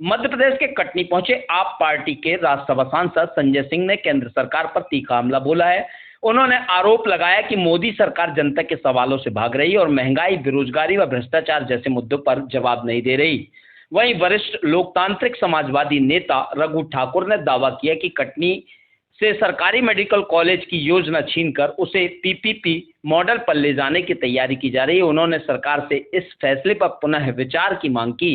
मध्य प्रदेश के कटनी पहुंचे आप पार्टी के राज्यसभा सांसद संजय सिंह ने केंद्र सरकार पर तीखा हमला बोला है। उन्होंने आरोप लगाया कि मोदी सरकार जनता के सवालों से भाग रही है और महंगाई, बेरोजगारी व भ्रष्टाचार जैसे मुद्दों पर जवाब नहीं दे रही। वहीं वरिष्ठ लोकतांत्रिक समाजवादी नेता रघु ठाकुर ने दावा किया कि कटनी से सरकारी मेडिकल कॉलेज की योजना छीनकर उसे पीपीपी मॉडल पर ले जाने की तैयारी की जा रही है। उन्होंने सरकार से इस फैसले पर पुनः विचार की मांग की।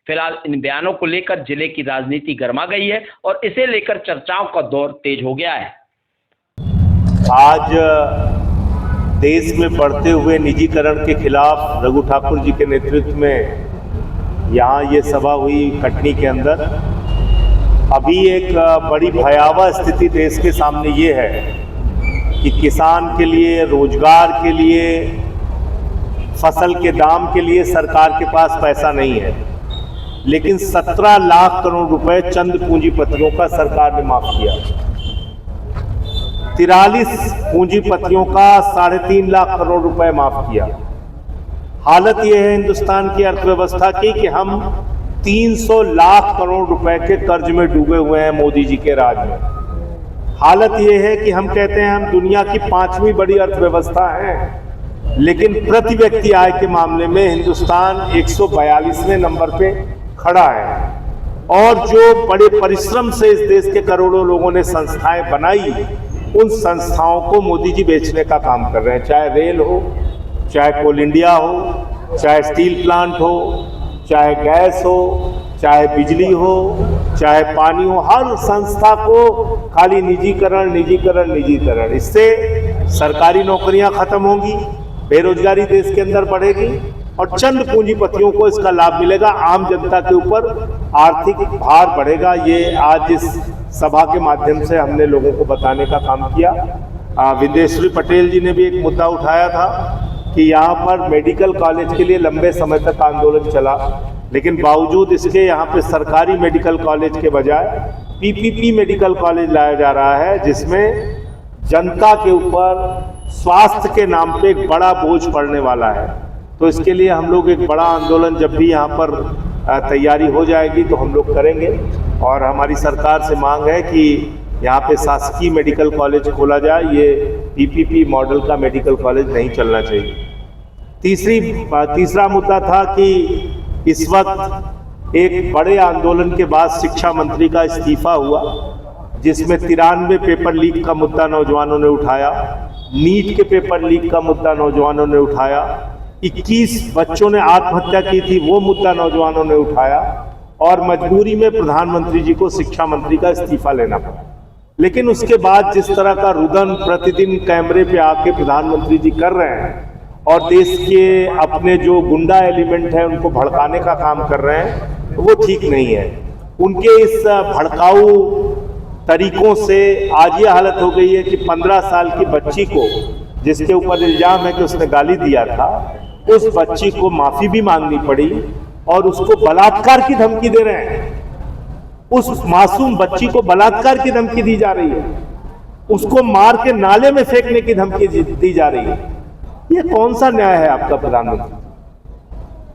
फिलहाल इन बयानों को लेकर जिले की राजनीति गर्मा गई है और इसे लेकर चर्चाओं का दौर तेज हो गया है। आज देश में बढ़ते हुए निजीकरण के खिलाफ रघु ठाकुर जी के नेतृत्व में यहाँ ये सभा हुई कटनी के अंदर। अभी एक बड़ी भयावह स्थिति देश के सामने ये है कि किसान के लिए, रोजगार के लिए, फसल के दाम के लिए सरकार के पास पैसा नहीं है, लेकिन 17 लाख करोड़ रुपए चंद पूंजीपतियों का सरकार ने माफ किया। 43 पूंजीपतियों का 3.5 लाख करोड़ रुपए माफ किया। हालत यह है हिंदुस्तान की अर्थव्यवस्था की कि हम 300 लाख करोड़ रुपए के कर्ज में डूबे हुए हैं मोदी जी के राज में। हालत यह है कि हम कहते हैं हम दुनिया की 5वीं बड़ी अर्थव्यवस्था हैं, लेकिन प्रति व्यक्ति आय के मामले में हिंदुस्तान 142वें नंबर पे खड़ा है। और जो बड़े परिश्रम से इस देश के करोड़ों लोगों ने संस्थाएं बनाई, उन संस्थाओं को मोदी जी बेचने का काम कर रहे हैं। चाहे रेल हो, चाहे कोल इंडिया हो, चाहे स्टील प्लांट हो, चाहे गैस हो, चाहे बिजली हो, चाहे पानी हो, हर संस्था को खाली निजीकरण, निजीकरण, निजीकरण। इससे सरकारी नौकरियां खत्म होंगी, बेरोजगारी देश के अंदर बढ़ेगी और चंद पूंजीपतियों को इसका लाभ मिलेगा। आम जनता के ऊपर आर्थिक भार बढ़ेगा। ये आज इस सभा के माध्यम से हमने लोगों को बताने का काम किया। विदेश्वरी पटेल जी ने भी एक मुद्दा उठाया था कि यहाँ पर मेडिकल कॉलेज के लिए लंबे समय तक आंदोलन चला, लेकिन बावजूद इसके यहाँ पे सरकारी मेडिकल कॉलेज के बजाय पीपीपी मेडिकल कॉलेज लाया जा रहा है, जिसमें जनता के ऊपर स्वास्थ्य के नाम पे एक बड़ा बोझ पड़ने वाला है। तो इसके लिए हम लोग एक बड़ा आंदोलन जब भी यहाँ पर तैयारी हो जाएगी तो हम लोग करेंगे। और हमारी सरकार से मांग है कि यहाँ पे शासकीय मेडिकल कॉलेज खोला जाए। ये पीपीपी मॉडल का मेडिकल कॉलेज नहीं चलना चाहिए। तीसरा मुद्दा था कि इस वक्त एक बड़े आंदोलन के बाद शिक्षा मंत्री का इस्तीफा हुआ, जिसमें 93 पेपर लीक का मुद्दा नौजवानों ने उठाया, नीट के पेपर लीक का मुद्दा नौजवानों ने उठाया, 21 बच्चों ने आत्महत्या की थी वो मुद्दा नौजवानों ने उठाया, और मजबूरी में प्रधानमंत्री जी को शिक्षा मंत्री का इस्तीफा लेना पड़ा। लेकिन उसके बाद जिस तरह का रुदन प्रतिदिन कैमरे पे आके प्रधानमंत्री जी कर रहे हैं और देश के अपने जो गुंडा एलिमेंट है उनको भड़काने का काम कर रहे हैं, तो वो ठीक नहीं है। उनके इस भड़काऊ तरीकों से आज ये हालत हो गई है कि 15 साल की बच्ची को, जिसके ऊपर इल्जाम है कि उसने गाली दिया था, उस बच्ची को माफी भी मांगनी पड़ी और उसको बलात्कार की धमकी दे रहे हैं। उस मासूम बच्ची को बलात्कार की धमकी दी जा रही है, उसको मार के नाले में फेंकने की धमकी दी जा रही है। ये कौन सा न्याय है आपका प्रधानमंत्री?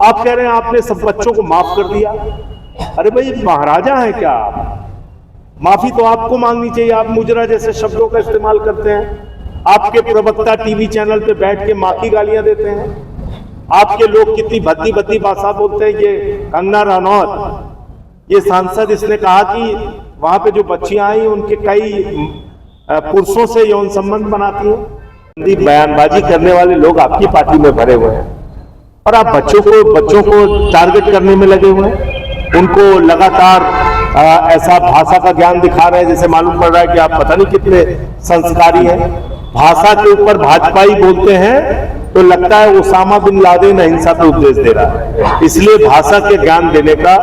आप कह रहे हैं आपने सब बच्चों को माफ कर दिया। अरे भाई, महाराजा है क्या आप? माफी तो आपको मांगनी चाहिए। आप मुजरा जैसे शब्दों का इस्तेमाल करते हैं। आपके प्रवक्ता टीवी चैनल पे बैठ के मां की गालियां देते हैं। आपके लोग कितनी भद्दी भद्दी भाषा बोलते हैं। ये कंगना रनौत, ये सांसद, इसने कहा कि वहां पे जो बच्चियां आई उनके कई पुरुषों से यौन संबंध बनाती हैं। बयानबाजी करने वाले लोग आपकी पार्टी में भरे हुए हैं और आप बच्चों को टारगेट करने में लगे हुए हैं। उनको लगातार ऐसा भाषा का ज्ञान दिखा रहे हैं जैसे मालूम पड़ रहा है कि आप पता नहीं कितने संस्कारी हैं। भाषा के ऊपर भाजपाई बोलते हैं तो लगता है ओसामा बिन लादेन अहिंसा का उपदेश दे रहा है। इसलिए भाषा के ज्ञान देने का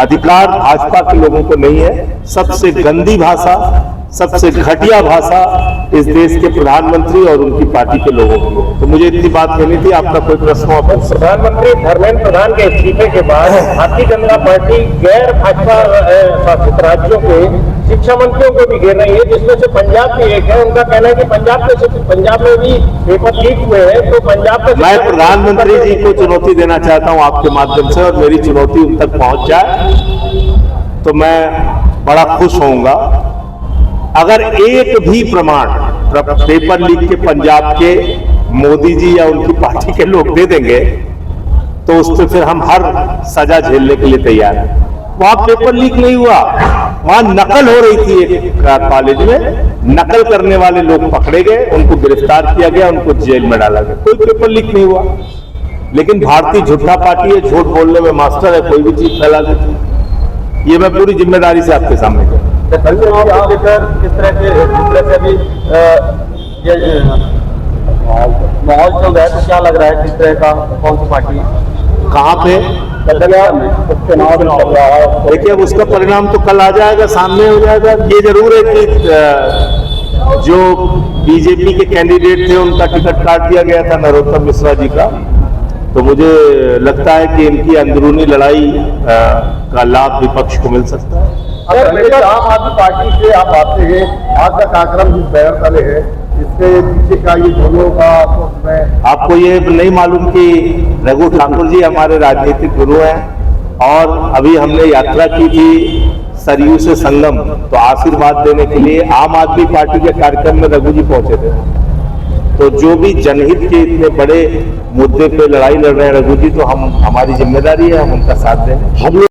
अधिकार भाजपा के लोगों को नहीं है। सबसे गंदी भाषा, सबसे घटिया भाषा इस देश के प्रधानमंत्री और उनकी पार्टी के लोगों को। तो मुझे इतनी बात कहनी थी। आपका कोई प्रश्न हो? प्रधानमंत्री धर्मेंद्र प्रधान के इस्तीफे के बाद भारतीय जनता पार्टी गैर भाजपा शासित राज्यों के शिक्षा मंत्रियों को भी घेर रही है, जिसमें से पंजाब भी एक है। उनका कहना है कि पंजाब में भी पेपर लीक हुए हैं, तो पंजाब में मैं प्रधानमंत्री जी को चुनौती देना चाहता हूं आपके माध्यम से, और मेरी चुनौती उन तक पहुंच जाए तो मैं बड़ा खुश होऊंगा। अगर एक भी प्रमाण पेपर लीक के पंजाब के मोदी जी या उनकी पार्टी के लोग दे देंगे तो उस पर फिर हम हर सजा झेलने के लिए तैयार हैं। वहां पेपर लीक नहीं हुआ, वहां नकल हो रही थी एक कॉलेज में, नकल करने वाले लोग पकड़े गए, उनको गिरफ्तार किया गया, उनको जेल में डाला गया, कोई पेपर लीक नहीं हुआ। लेकिन भारतीय झूठा पार्टी है, झूठ बोलने में मास्टर है, कोई भी चीज फैला देती है। ये मैं पूरी जिम्मेदारी से आपके सामने कहूँ। किस तरह से अभी माहौल चल रहा है, तो क्या लग रहा है, किस तरह का, कौन सी पार्टी कहाँ पे देखिए, अब उसका परिणाम तो कल आ जाएगा, सामने हो जाएगा। ये जरूर है कि जो बीजेपी के कैंडिडेट थे उनका टिकट काट दिया गया था, नरोत्तम मिश्रा जी का, तो मुझे लगता है कि इनकी अंदरूनी लड़ाई का लाभ विपक्ष को मिल सकता है। अगर आम आदमी पार्टी से आप आते हैं, आज का कार्यक्रम जिस बैनर तले है, इसके पीछे का ये दोनों का आपको ये नहीं मालूम कि रघु ठाकुर जी हमारे राजनीतिक गुरु हैं और अभी हमने यात्रा की थी सरयू से संगम, तो आशीर्वाद देने के लिए आम आदमी पार्टी के कार्यक्रम में रघु जी पहुंचे थे। तो जो भी जनहित के इतने बड़े मुद्दे पे लड़ाई लड़ रहे हैं रघु जी, तो हमारी जिम्मेदारी है हम उनका साथ दें।